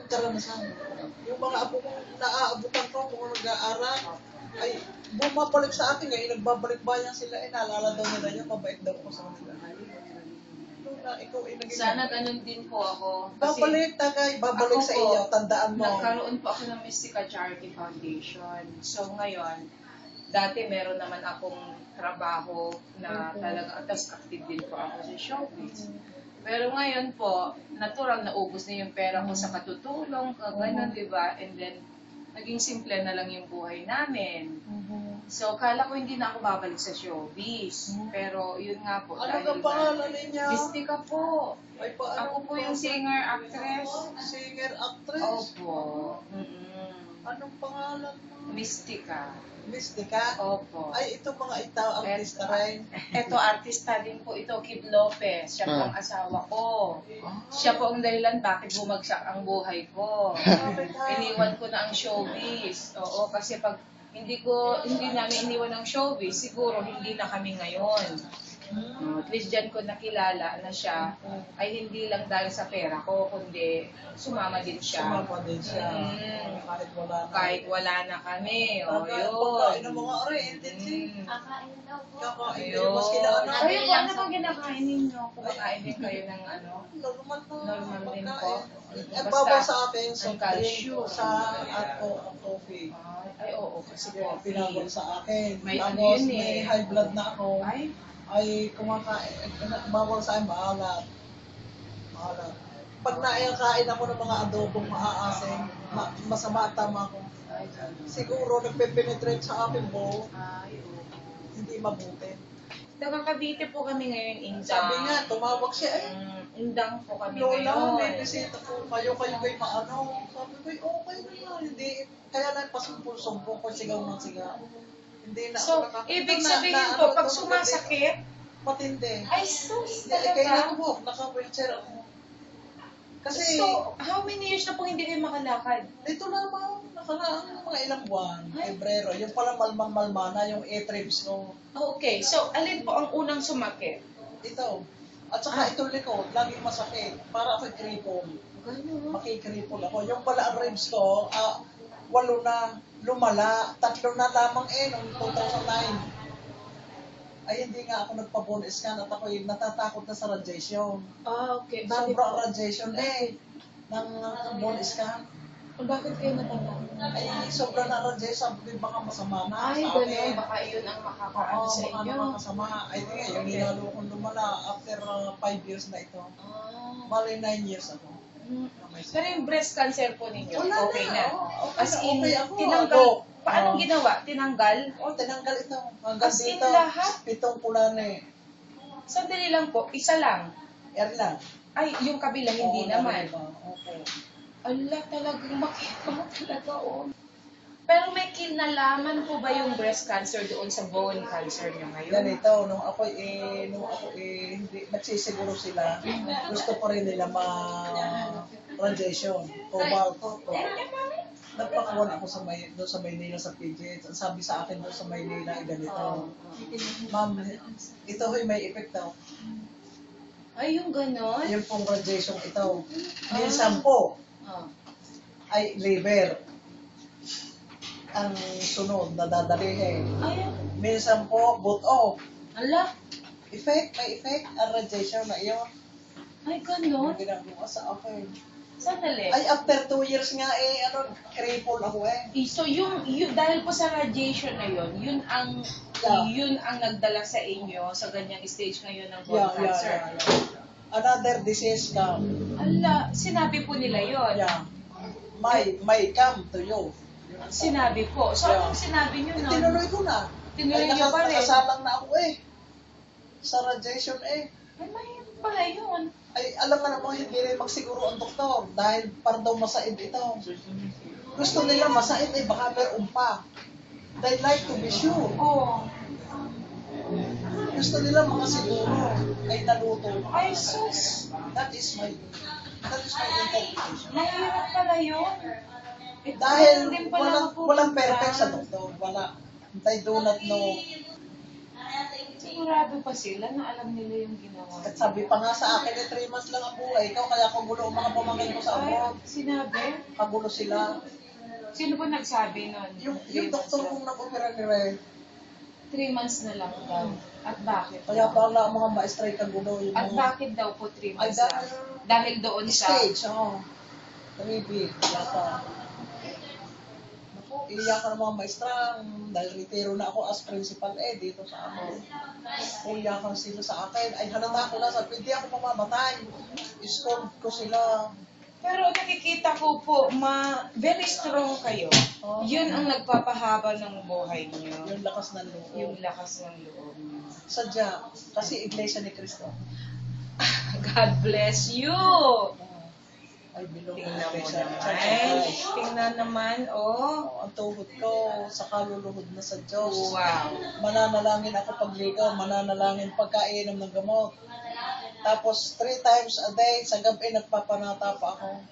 karanasan. Yung mga apo kong naaabutan ko, kung nag-aaral, ay bumabalik sa akin ngayon, nagbabalik bayan sila, naalala daw nila yun, mabait daw ako sa kanila. Ikaw ay naging... Sana ganun din po ako. Babalik sa inyo, tandaan mo. Nagkaroon po ako ng Mystica Charity Foundation. So ngayon, dati meron naman akong trabaho na talaga, tapos active din po ako sa showbiz. Pero ngayon po, natural na ubos na yung pera ko sa katutulong, gano'n, di ba? And then, naging simple na lang yung buhay namin. So, kala ko hindi na ako babalik sa showbiz. Pero, yun nga po. Ano ka pangalan niya? Mystica po. Ay, Ako po yung singer-actress. Singer-actress? Opo. Anong pangalan mo? Mystica. Mystica? Opo. Ay, ito mga itaw, artista rin. Ito, artista din po ito, Kid Lopez. Siya po ang asawa ko. Siya po ang dahilan bakit bumagsak ang buhay ko. Iniwan ko na ang showbiz. Oo, kasi pag hindi namin iniwan ang showbiz, siguro hindi na kami ngayon. At least dyan ko nakilala na siya ay hindi lang dahil sa pera ko, kundi sumama din siya. Kahit wala na kami. O, yun. Pagkain ng mga oriented. Kakain daw po. Kakain. Ayun. Mas kinaan Kayo po, ano bang kinakain ninyo? Kumakain din kayo ng ano? Normal din po. Ang bawal sa akin, ang calcium. sa coffee. Ay, oo, kasi Pinawal coffee. sa akin. May ano Tapos, yun may high blood na ako. Ay, Kumakain. Bawal sa akin, maalat. Pag kain ako ng mga adobong maaasin, masama at tama ko. Siguro, nagpe-penetrate sa akin po, hindi mabuti. Taga-Cavite po kami ngayon, Indang. Sabi nga, tumawag siya Indang po kami Lola, ngayon. may bisita po kayo kay maano. Sabi ko, okay na, hindi. Kaya lang pasumpul-sumpul ko, sigaw ng sigaw. Hindi na So, ibig sabihin po, pag sumasakit, matindi. ay sus, Kaya talaga. ako, naka-wheelchair ako. Kasi, So, how many years na po hindi kayo makalakad? dito lamang, nakaraang mga ilang buwan, Pebrero, yung pala malman-malmana, yung e-trips ko. Okay, so alin po ang unang sumakit? Ito. At saka itong likod, laging masakit. Para ako'y cripple. Gano'n? Makikripple ako. Yung pala ang ribs ko, 8 na, lumala. 3 na lamang noong 2009. Ay, hindi nga ako nagpa-bone scan at ako'y natatakot na sa radiation. Okay. Bakit Sobrang po? radiation ng bone scan. Bakit kayo natakot? Ay, sobrang na radiation. Sabi ko, baka masama na Ay, sa gano'n. akin. Baka yun ang makakaano Oo, sa baka inyo. nakakasama. Ay, yung nilalo kong lumala after 5 years na ito. Bali 9 years ako. Pero yung breast cancer po ninyo, Wala okay na. na. Okay As na, in, okay ako. tinanggal. Ako. Paano ginawa? Tinanggal? Tinanggal ito. Hanggang As in dito, lahat? 7 pula na Sandali lang po, isa lang. lang. Ay, yung kabila hindi Oo, naman. Okay. Allah, talagang makita mo talaga, oh. Pero may kinalaman po ba yung breast cancer doon sa bone cancer niyo ngayon? Ganito, nung ako hindi, nagsisiguro sila, gusto pa rin nila radiation, cobalt. Nagpakuhan ako doon sa Maynila sa PGH. Ang sabi sa akin doon sa Maynila ay ganito. Ma'am, ito may effect daw. Ay, yung ganon? Yung pong radiation ito. Minsan po, ay liver. Ang sunod na dadalihin. Ay, Minsan po, buto. ala. May effect, ang radiation na iyon. Ay, ganon? Yung ginagawa sa akin. Sandali. Ay, after 2 years nga cripple ako . So, yung dahil po sa radiation na yun ang nagdala sa inyo sa ganyang stage ngayon ng bone cancer. Another disease come. Ala, sinabi po nila yun. Yeah. May come to you. Sinabi po. So, anong sinabi nyo nun? Tinuloy ko na. Tinuloy nyo pa rin. Nakasalang na ako sa radiation Ay, may pala yun. Ay, alam nga naman, hindi rin magsiguro ang doktor dahil para daw masaid ito. Gusto nila masaid baka may umpa. They like to be sure. Oo. Gusto nila makasiguro ay naluto. Ay, sus. That is my interpretation. Mahirap pala yun. Dahil Din pala walang perfect sa doktor. Wala. They do not know sigurado pa sila na alam nila yung ginawa. At sabi pa nga sa akin, 3 months lang ang buhay. Ikaw, kaya kagulo ang mga pamangkin ko sa Ay, abroad. sinabi? Kagulo sila. Sino ba nagsabi nun? Yung 3 months doktor lang. kong nag-opera ni Ray, 3 months na lang daw. At bakit? kaya pala ang mga maestray kagulo. Yung At mga bakit daw po 3 Ay, months lang? Dahil doon sa... stage, oo. Maybe, yata. Naku, iiyakan ng mga maestra dahil retiro na ako as principal dito sa amin. Iiyakan sila sa akin. Ay, halata ko na, sabi, hindi ako mamamatay. Scold ko sila. Pero nakikita ko po, very strong kayo. Oh. Yun ang nagpapahaba ng buhay niyo. Yung lakas ng loob. Yung lakas ng loob niyo. Sadya, kasi Iglesia ni Cristo. God bless you! Ay, bilog ng Tingnan mo Iglesia. naman. Church of Christ. Tingnan naman, oh. Ang tuhod ko sa kaluluhod na sa Diyos. Wow. Mananalangin ako pagligaw, mananalangin pagkainom ng gamot. Tapos 3 times a day, sa gabi nagpapanata pa ako.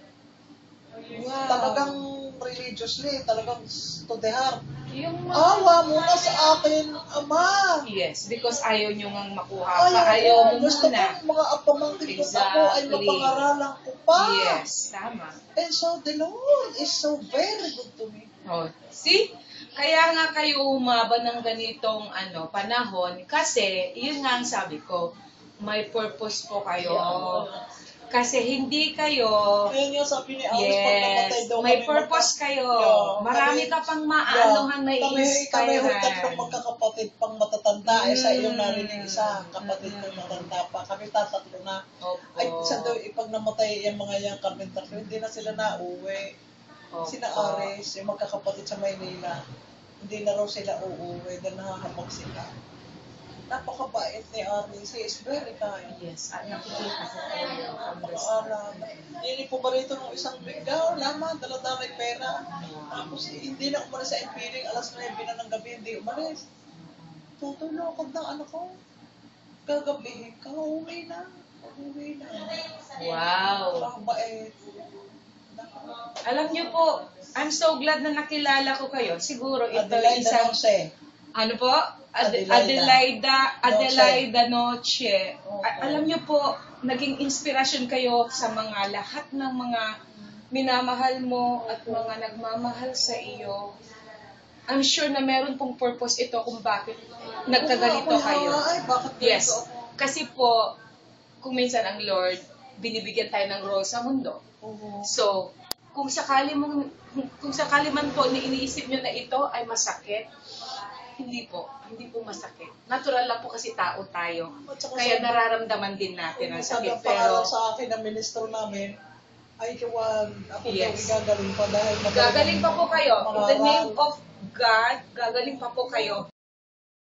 Wow. Talagang religiously, talagang to the heart. Yung mga... Awa mo na sa akin, Ama. Yes, because ayaw nyo ngang makuha pa. Ayaw Ayaw mo mo. Gusto ko muna. mga apamangkin ko ako ay Exactly. mapangaralan ko pa. Yes, tama. And so the Lord is so very good to me. Oh, see? Kaya nga kayo umaba ng ganitong panahon kasi yun nga ang sabi ko, may purpose po kayo. Kasi hindi kayo, Kaya nga sabi ni Alice, pag namatay yes, daw may kami purpose kayo. Yeah, Marami kami- ka pang maanuhan na Kami i-inspire. tatlong magkakapatid pang matatanda. Isa yung Mm. narinig isa, kapatid ko matanda pa. Kami tatatlo na. Opo. Ay, sa daw, pag namatay yung mga yung kami tatlo, hindi na sila nauwi. Opo. Sina Ares, yung magkakapatid sa Maynila, hindi na raw sila uuwi dahil nahahabag sila. Napakabait ni Ares. He is very kind. Yes, at nakikita ko kayo. Napakaalam. Hindi po ba rito nung isang bigla, laman, dala-dala may pera. Tapos hindi na umalis sa empiring, alas 9 na ng gabi, hindi umalis. Tutulokod ng anak ko. Gagabihin ka, uuwi na. Uuwi na. Wow. Napakabait. Alam niyo po, I'm so glad na nakilala ko kayo. Siguro ito Adelaide isang... Noche. Ano po? Adelaida. Adelaida Noche. Okay. Alam niyo po, naging inspirasyon kayo sa mga lahat ng mga minamahal mo at mga nagmamahal sa iyo. I'm sure na meron pong purpose ito kung bakit nagkaganito kayo. Ay, bakit Yes. ganito? Kasi po, kung minsan ang Lord, binibigyan tayo ng role sa mundo. Oo. So, kung sakali man po na iniisip nyo na ito ay masakit, hindi po masakit. Natural lang po kasi tao tayo. At saka Kaya sabi- nararamdaman din natin ang Sabi sakit. ang Pero pangalan sa akin ng ministro namin, ay huwag ako daw Yes. gagaling pa dahil gagaling pa po kayo. In the name Mangaral. of God, gagaling pa po kayo.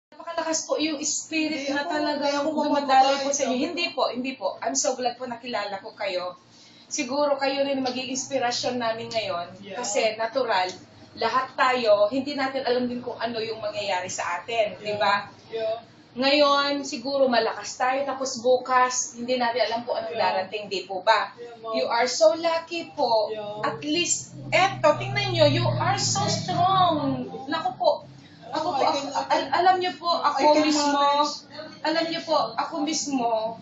Napakalakas po yung spirit Hindi na ako- talaga hindi ako dumadaloy po mamamatay. sa inyo. Hindi po. I'm so glad po nakilala ko kayo. Siguro kayo rin maging inspirasyon namin ngayon. Yeah. Kasi natural, lahat tayo, hindi natin alam din kung ano yung mangyayari sa atin. Di ba? Yeah. Ngayon, siguro malakas tayo, tapos bukas, hindi natin alam kung anong darating, di po ba? Yeah, Ma'am. You are so lucky po. Yeah. At least, tingnan nyo, you are so strong. Naku po, Oh, alam nyo po, I can ako mismo,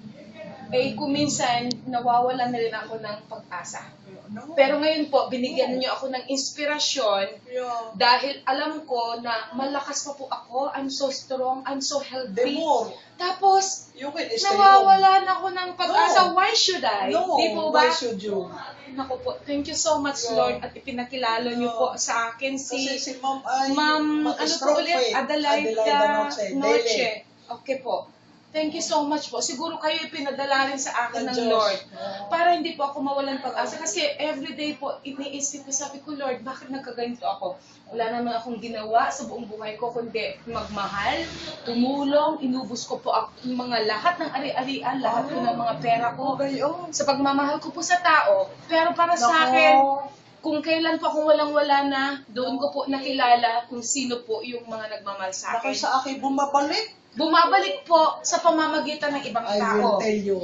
kung minsan, nawawalan na rin ako ng pag-asa. No. Pero ngayon po, binigyan niyo ako ng inspirasyon Yeah. dahil alam ko na malakas pa po ako, I'm so strong, I'm so The healthy. more Tapos, you can stay home. nawawalan ako ng pag-asa. No. Why should I? No, Di po why ba? should you? Naku po, thank you so much, Yeah. Lord, at ipinakilala niyo Yeah. po sa akin Kasi si si Ma'am ay Ma'am, ano po strong ulit? faith. Adelaida Noche. Noche. Okay po. Thank you so much po. Siguro kayo pinadala rin sa akin ng Diyos. Lord. Oo. Para hindi po ako mawalan pag-asa. Kasi everyday po, iniisip ko, sabi ko, Lord, bakit nagkaganito ako? Wala naman akong ginawa sa buong buhay ko, kundi magmahal, tumulong, inubos ko po yung mga lahat ng ari-arian, lahat po ng mga pera ko. Gayon. Sa pagmamahal ko po sa tao. Pero para sa akin, kung kailan po akong walang-wala na, doon ko po nakilala kung sino po yung mga nagmamahal sa Naku, akin. sa akin bumabalik. Bumabalik po sa pamamagitan ng ibang I tao. will tell you,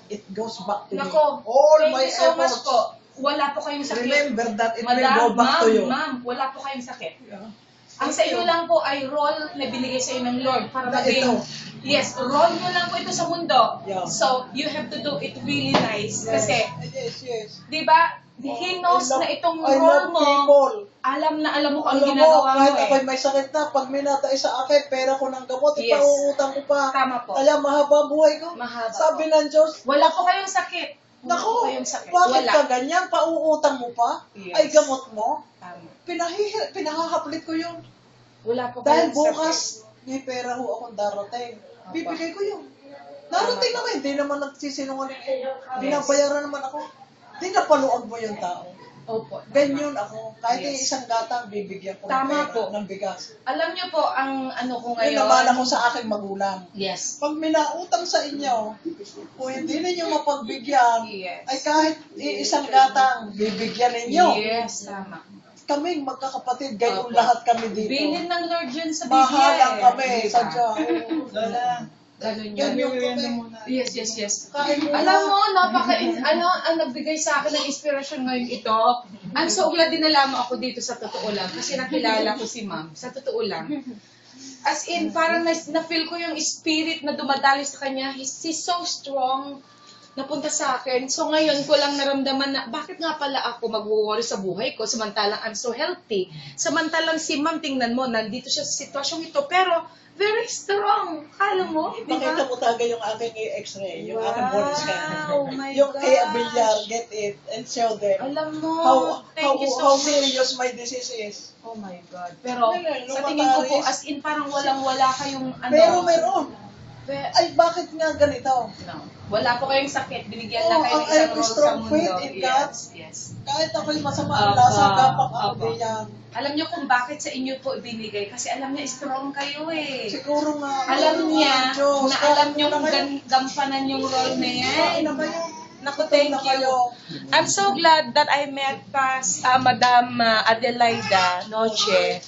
it goes back to me. Nako, All thank my you so much efforts. po. Wala po kayong sakit. Remember that it will Madam, go back to you. ma'am, wala po kayong sakit. Yeah. Ang sa inyo lang po ay role na binigay sa inyo ng Lord para Na maging, ito. yes, role nyo lang po ito sa mundo. Yeah. So, you have to do it really nice. Kasi, Yes. di ba, He knows na itong I role love mo, people. alam mo kung Alam mo, ginagawa mo kahit eh. ako'y may sakit na, pag may natay sa akin, pera ko ng gamot, Yes. ipauutang ko pa. Tama po. Kaya mahaba ang buhay ko. Mahaba Sabi po. ng Diyos, Wala po kayong sakit. Wala po naku, kayong sakit. bakit Wala. ka ganyan? Pauutang mo pa? Yes. Ay, gamot mo? Tama. Pinahahaplit ko yun. Wala po Dahil kayong sakit. bukas, may pera ho akong darating. Apa. Bibigay ko yun. Darating Tama. naman, hindi naman nagsisinungaling ko. Binabayaran naman ako. Dinapaluag mo yung tao. Opo. Ganyan ako. Kahit Yes. isang gatang, bibigyan ko ng Tama pera, po. ng bigas. Alam niyo po, ang ano ko Yun ngayon. naman ako sa aking magulang. Yes. Pag minautang sa inyo, kung hindi ninyo mapagbigyan, Yes. ay kahit isang gatang, bibigyan ninyo. Yes, tama. Kaming magkakapatid, gayon Opo. lahat kami dito. Bilin ng Lord yun sa Biblia. Mahalang kami, Diba? sadya. Ganun yun. Ganyan kami. Yes. Kain mo Alam mo, ang nagbigay sa akin ng inspirasyon ngayon ito. I'm so glad dinala mo ako dito sa totoo lang. Kasi nakilala ko si ma'am. Sa totoo lang. As in, parang na-feel ko yung spirit na dumadali sa kanya. He's so strong. Napunta sa akin. So ngayon ko lang naramdaman na, bakit nga pala ako mag-worry sa buhay ko samantalang I'm so healthy. Samantalang si ma'am, tingnan mo, nandito siya sa sitwasyong ito. Pero, very strong. Kala mo? Ipakita mo talaga yung aking x-ray, yung aking body scan. Oh my Yung God. kay Abilyar, get it and show them Alam mo, how thank you so how much. serious my disease is. Oh my God. Pero, Ano, sa tingin ko po, lumataris. as in, parang walang-wala kayong ano. Pero meron. Pe- Ay, bakit nga ganito? no. Wala po kayong sakit. Binigyan Oh, lang kayo ng ang isang I have role sa strong mundo. faith in God. Yes. Kahit ako'y masama ang Opo, lasa, gapak ako opo. diyan. Alam niyo kung bakit sa inyo po ibinigay? Kasi alam niya, strong kayo eh. Siguro nga, Alam niya Diyos, na alam niyo na kung kayo. gampanan yung role na yan. Na kayo. Naku, thank Na you. kayo. I'm so glad that I met Madam Adelaida Noche.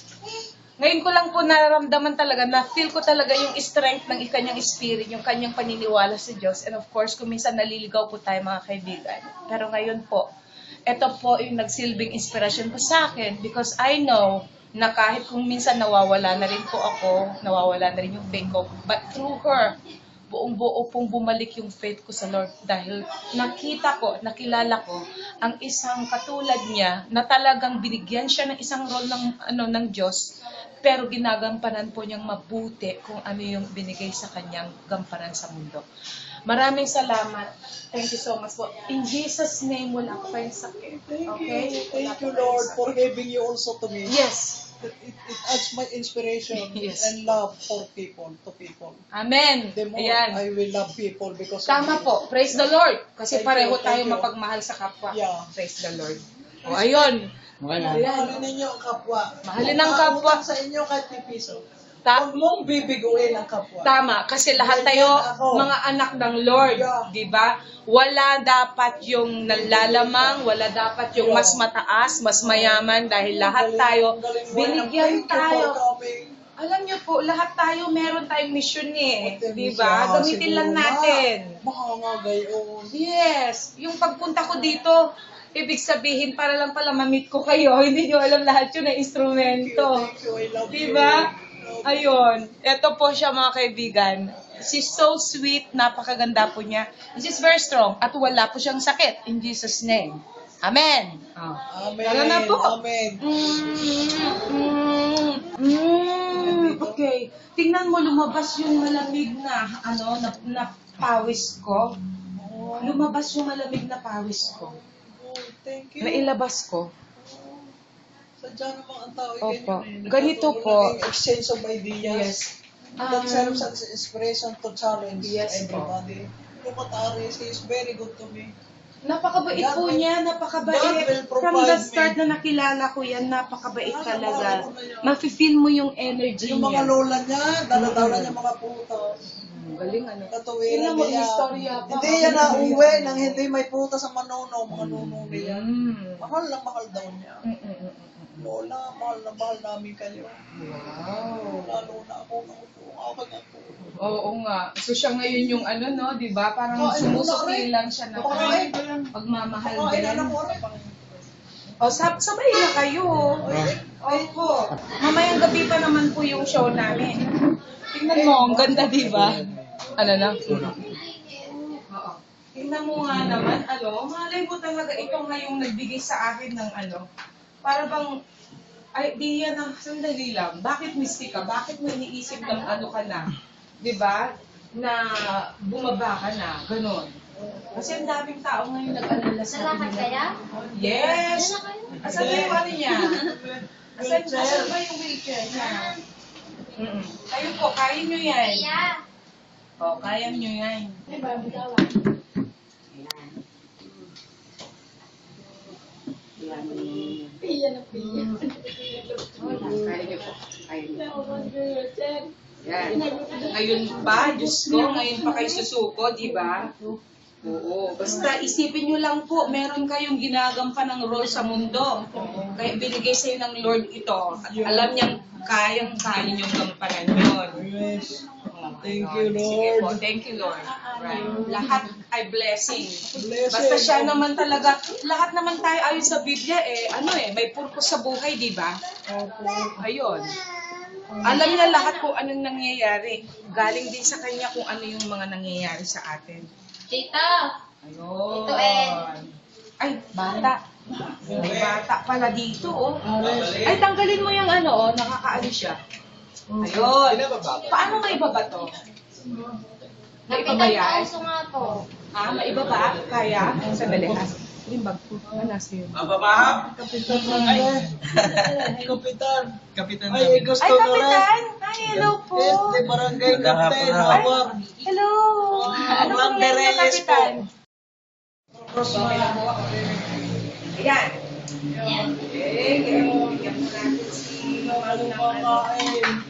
Ngayon ko lang po nararamdaman talaga, na-feel ko talaga yung strength ng kanyang spirit, yung kanyang paniniwala sa Diyos. And of course, kung minsan naliligaw po tayo mga kaibigan. Pero ngayon po, ito po yung nagsilbing inspiration po sa akin because I know na kahit kung minsan nawawala na rin po ako, nawawala na rin yung faith ko, but through her, buong-buo pong bumalik yung faith ko sa Lord dahil nakilala ko ang isang katulad niya na talagang binigyan siya ng isang role ng Diyos pero ginagampanan po niyang mabuti kung ano yung binigay sa kanyang gampanan sa mundo. Maraming salamat. Thank you so much po. In Jesus' name, wala ko kayong sakit. Okay? Thank you, Lord, for giving you also to me. Yes. It adds my inspiration Yes. and love for people, to people. Amen. The more Ayan. I will love people because Tama of you. po. Praise the Lord. Kasi Thank pareho you, tayo thank you. mapagmahal sa kapwa. Yeah. Praise the Lord. O, ayun. Mahalin ninyo ang kapwa. Mahalin ang kapwa. Utang sa inyo kahit may piso. Ta- Huwag mong bibiguin ang kapwa. Tama. Kasi lahat tayo, Ganyan ako. mga anak ng Lord. Yeah. Di ba? Wala dapat yung nalalamang, wala dapat yung mas mataas, mas mayaman, dahil lahat tayo, binigyan tayo. Alam niyo po, lahat tayo, meron tayong mission eh. Di ba? Gamitin lang natin. Mga gayon. Yes. Yung pagpunta ko dito, ibig sabihin, para lang pala ma-meet ko kayo. Hindi nyo alam lahat yun na instrumento. Thank you, I love you. Diba? Ayun. Ito po siya mga kaibigan. She's so sweet. Napakaganda po niya. She's very strong. At wala po siyang sakit. In Jesus' name. Amen. Amen. Tara na po. Amen. Okay. Tingnan mo, lumabas yung malamig na, na pawis ko. Lumabas yung malamig na pawis ko. Oh, thank you. Nailabas ko. Sadya naman ang tao. Opo. ganyan eh. Ganito Nagkatuloy po. ng exchange of ideas. Yes. That serves as inspiration to challenge Yes po. everybody. Lumataris, he is very good to me. Napakabait God po will- niya, God napakabait. will From provide the start me. na nakilala ko yan, napakabait Ah, talaga. nakilala ko na yan. Mafe-feel mo yung energy Yung mga niya. lola niya, daladala niya mga putas. Galing ano. Katuwiran Tingnan mo, niya. istorya pa. Hindi yan nauwi nang hindi may putas sa manuno, mga nuno niya. Mm. Mahal na mahal daw niya. Mm. Lola, mahal na mahal namin kayo. Wow. Lalo na ako, aking ako. Oo nga. So siya ngayon yung di ba? Parang Kain sumusukli muna rin. lang siya na Pakain ko yan. pagmamahal Pakain din. na ako rin. O, sabay na kayo. Ay, Opo. Mamayang gabi pa naman po yung show namin. Tingnan mo, ang ganda, di ba? Ano na? Oo. Tingnan mo nga naman, malay mo talaga ito nga yung nagbigay sa akin ng para bang, idea na, sandali lang, bakit mystica? Bakit mo iniisip ng ka na? Di ba? Na bumaba ka na, ganon. Kasi ang daming tao ngayon nag-alala sa Nalakad kaya? Yes! Asan ba yung niya? Asan ba yung wheelchair niya? Kayo po, kaya nyo yan. Yeah. Kaya nyo yan. Piya na piya. Kaya nyo po. Kaya nyo. Yan. Ngayon pa, Diyos ko, ngayon pa kayo susuko, di ba? Oo. Basta isipin nyo lang po, meron kayong ginagampan ng role sa mundo. Kaya binigay sa'yo ng Lord ito. At alam niyang kayang-kaya niyong gampanan yun. Yes. Oh, Thank ayun. you, Sige Lord. po, thank you, Lord. Right. Lahat ay blessing. Blessing. Basta siya naman talaga, lahat naman tayo ayon sa Biblia, may purpose sa buhay, di ba? Ayun. Alam niya lahat kung anong nangyayari. Galing din sa kanya kung ano yung mga nangyayari sa atin. Tito. Ayun. Ito Ay, bata. May bata pala dito, Ay, tanggalin mo yung nakakaano siya. Ayun. Paano maibaba to? Maiba ba yan? Kapitan nga po. Maiba ba? Kaya? Sandali, yung bag ko. Nasa yun. Mababa? Kapitan na Kapitan. Kapitan Ay, gusto Ay, ko rin. Kapitan! Ay, hello po! Este, barangay Captain. Hawak. Hello! Ano pong name niyo, Kapitan? Okay lang po. Ayan. Okay, bigyan mo natin si Mami ng Kumakain.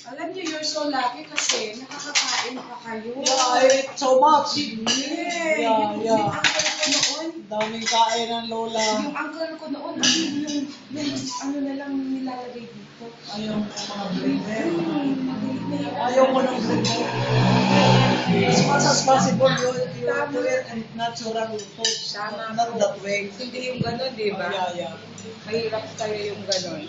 Alam niyo, you're so lucky kasi nakakakain pa kayo. Yeah, I ate so much. Yeah. Yeah, yeah. Yung uncle ko noon, Daming kain ng lola. yung uncle ko noon, yung na lang nilalagay dito. Ayaw ko mga blender. Ayaw ko ng blender. As much as possible, you do it and natural food. Tama Not po. that way. Hindi yung gano'n, di ba? Yeah. Mahirap tayo yung gano'n.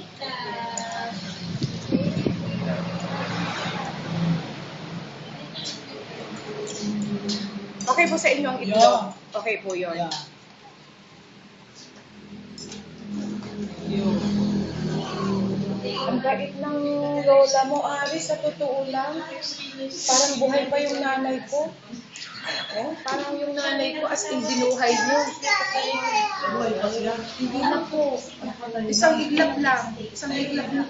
Okay po sa inyo ang itlog. Yeah. Okay po yun. Yeah. Ang bait ng lola mo, Ari, sa totoo lang. Parang buhay pa yung nanay ko. Parang yung nanay ko as in binuhay niyo. Hindi na po. Isang iglap lang.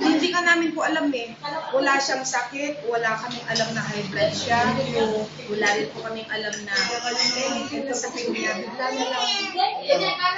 Hindi ka namin po alam Wala siyang sakit, wala kaming alam na high blood siya. Wala rin po kaming alam na anything na sakit niya. Bigla na lang